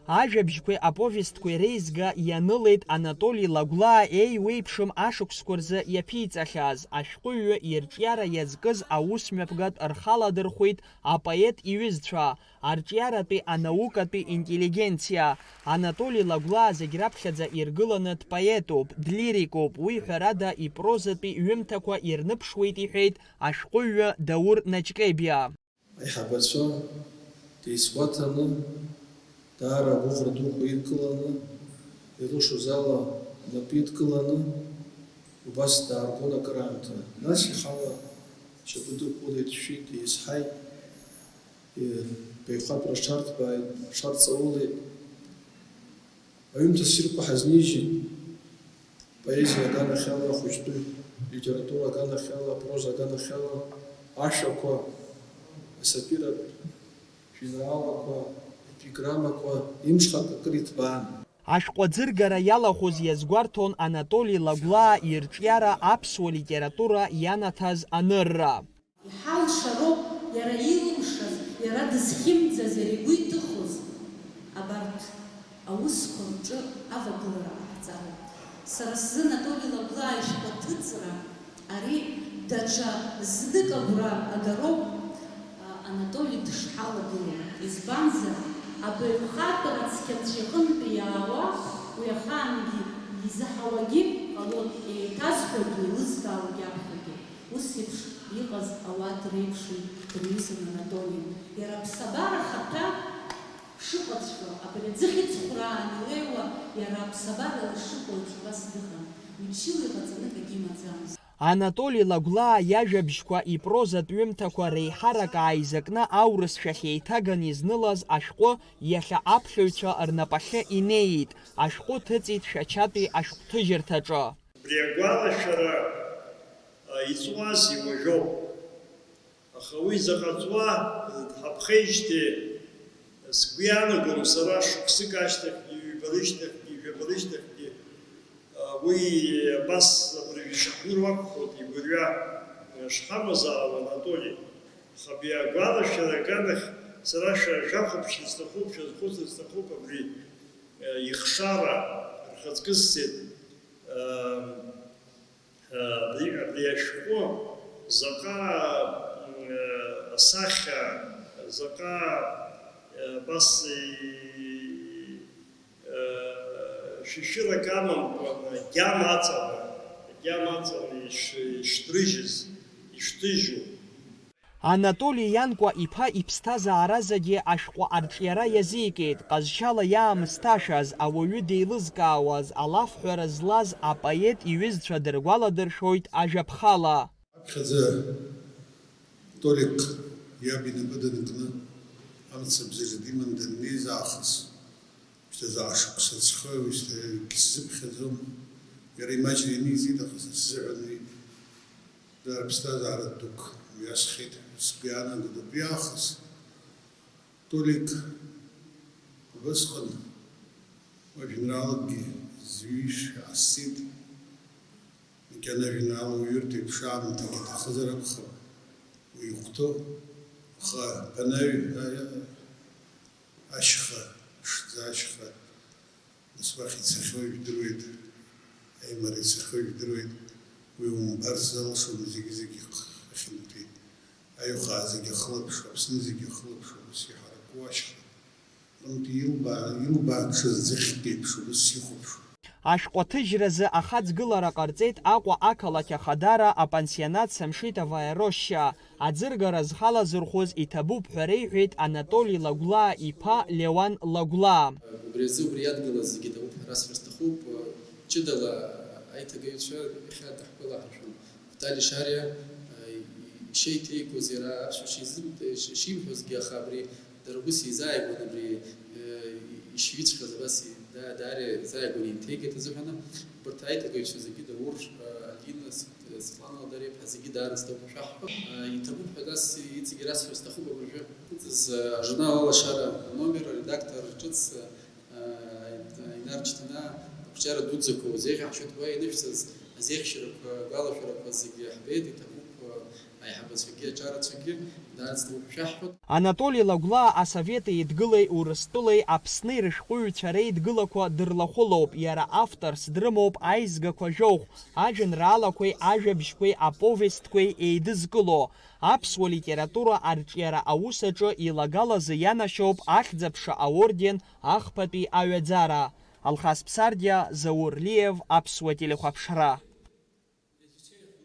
Ажәабжьқәеи аповесткәеи реизга ианылеит Анатоли Лагәлаа еиуеиԥшым ашықәсқәа рзы иаԥиҵахьаз, ашәҟәыҩҩы ирҿиара иазкыз аусмҩаԥгатә рхаладырхәит апоет иҩызцәа, арҿиаратәи анаукатәи интеллигенциа. Анатоли Лагәлаа зегь раԥхьаӡа иргыланы дпоетуп, длирикуп, уи ҳәарада ипрозатәи ҩымҭақәа ирныԥшуеит иҳәеит ашәҟәыҩҩы Даур Наҷкебиа. Аиҳабацәа деизгәаҭаны даара агәыӷра дуқәа идкыланы, илышоз ала напы идкыланы, убас дааргон акыраамҭа. Нас ихала шьапы дук уладшәит, изҳаит, баҩхатәра шарҭбааит, шарҵаулеит. Аҩымҭа ссирқәа ҳазнижьит, поезиа аганахьала, ахәыҷтәы литература аганахьала, апроза аганахьала, ашәақәа, асатиратә жәеинраалақәа, епиграммақәа имшхак акыр иҭбаан. Ашәҟәаӡыргара иалахәыз иазгәарҭон Анатоли Лагәлаа ирҿиара аԥсуа литература ианаҭаз анырра. Иҳалшароуп иара илымшаз, иара дызхьымӡаз, иара игәы иҭыхоз абарҭ аусқәа рҿы авагылара ҟаҳҵароуп. Сара сзы Анатоли Лагәлаа ишәҟәаҭыҵра ари даҽа знык агәра агароуп Анатоли дышҳалагылоу. Избанзар абаҩхатәра цқьанцәа иҟынтәи иаауа, уи ахаангьы изаҳауагьы ҟалон, еиҭазҳәогьы, еилызкаауагьы аԥхьагьы. Ус еиԥш иҟаз ауаа дреиԥшын дырҩызан Анатоли. Иара аԥсабара ахаҭа шыҟаҵәҟьо, абри аӡыхь ицхәраан илеиуа, иара аԥсабара шыҟоу убас дыҟан. Мчыла иҟаҵаны акгьы имаӡамызт. Анатоли Лагәлаа иажәабжьқәа, ипрозатә ҩымҭақәа реиҳарак ааизакны аурыс шәахь еиҭаган изнылаз ашәҟәы иахьа аԥхьаҩцәа рнапахьы инеит. Ашәҟәы ҭыҵит Шәачатәи ашәҟәҭыжьырҭаҿы. Абри агәалашәара иҵуази уажәоуп. Аха уи заҟа ҵуа ҳаԥхеижьҭеи сгәы иаанагом сара шықәсык ашьҭахьгьы, ҩба-рышьҭахьгьы, жәаба-рышьҭахьгьы уи абас абри ишаҳныр акәхоит игәырҩа шҳамазаалак Анатоли. Аха абри агәалашәара аганахь сара шәахәаԥшны сҭахуп, шәазхәыцыр сҭахуп абри ихшара рхаҵкы сцеит. Абри ашәҟәы заҟа асахьа, заҟа абас шәишьырак амамкәа, гьама аҵаны ишҭрыжьыз, ишҭыжьу. Анатоли Ианкәа иԥа иԥсҭазааразагьы ашәҟәы арҿиара иазикит, ҟазшьала иаамысҭашаз, ауаҩы деилызкаауаз, алафҳәара злаз апоет иҩызцәа дыргәаладыршәоит ажәаԥхала. Аԥхьаӡа Толик иаб инапы данкны амцабзаҿы диман даннеиз аахыс шьҭазаашықәса ҵхы, егьгьы сзыԥхьаӡом. Иара имаҷра ианизит, аха сзыҳәан уи даара ԥсҭазаара дук мҩасхеит, сгәы иаанагоит. Убри аахыс Толик убысҟан ажәеинраалакгьы зҩишь аассит. Макьана ажәеинраала уҩыртә еиԥш аамҭагьы иҭахызар акәхап, уи ихәҭоу, аха ԥанаҩ ашьха, ԥшӡа ашьха, нас уахь ицахьоу ижәдыруеит, аимара ицахьоу ижәдыруеит, уи умбар залшом зегьы ахьынтәеит. Аиҩхаа зегьы ахылаԥшуа, Аԥсны зегьы ахылаԥшуа, ус иҳараку ашьха. Антәи илбааҽыз ӡыхьк еиԥш ус ихәаԥшуа. Ашәҟәаҭыжьразы ахаҵгылара ҟарҵеит Аҟәа ақалақь ахадара апансионат Самшитова Роща. Аӡыргара зхалазырхәыз иҭабуп ҳәа реиҳәеит Анатоли Лагәлаа иԥа Леуан Лагәлаа. Убри азы убри иадгылаз зегьы иҭабуп ҳәа расҳәар сҭахуп. Ҷыдала аиҭагаҩцәа ихьадаҳкылаҳаршәон. Витали Шариа ишеиҭеикуаз иара аԥсуа шимҳәозгьы, аха абри дара ус изааигәан, абри ишҩыҵәҟьаз абас даара изааигәан инҭеикит азыҳәаны, урҭ аиҭагаҩцәа зегьы Даур, Алина, Светлана Ладареиԥҳа зегьы даара зҭахуп шәаҳҳәап. Иҭабуп ҳәа нас иҵегьы расҳәар сҭахуп абыржәы. Ажурнал Алашара номер редактор ҿыц инарчҭаны ақәҿиара дуӡӡақәа узеиӷьаҳшьоит. Уа инышәҵаз азеиӷьшьарақәа, агәалашәарақәа зегьы ҳбеит. Иҭабуп аиҳабацәагьы аҿарацәагьы дарыцны шәаҳҳәот. Анатолий Лагәлаа асовет еидгылеи Урыстәылеи Аԥсни рышәҟәыҩҩцәа реидгылақәа дырлахәылоуп, иара авторс дрымоуп аизгақәа жәохә, ажәеинраалақәеи ажәабжьқәеи аповестқәеи еидызкыло. Аԥсуа литература арҿиара аус аҿы илагалазы ианашьоуп ахьӡ-аԥша аорден ахԥатәи аҩаӡара. Алхас Ԥсардиа, Заур Лиев, Аԥсуа телехәаԥшра.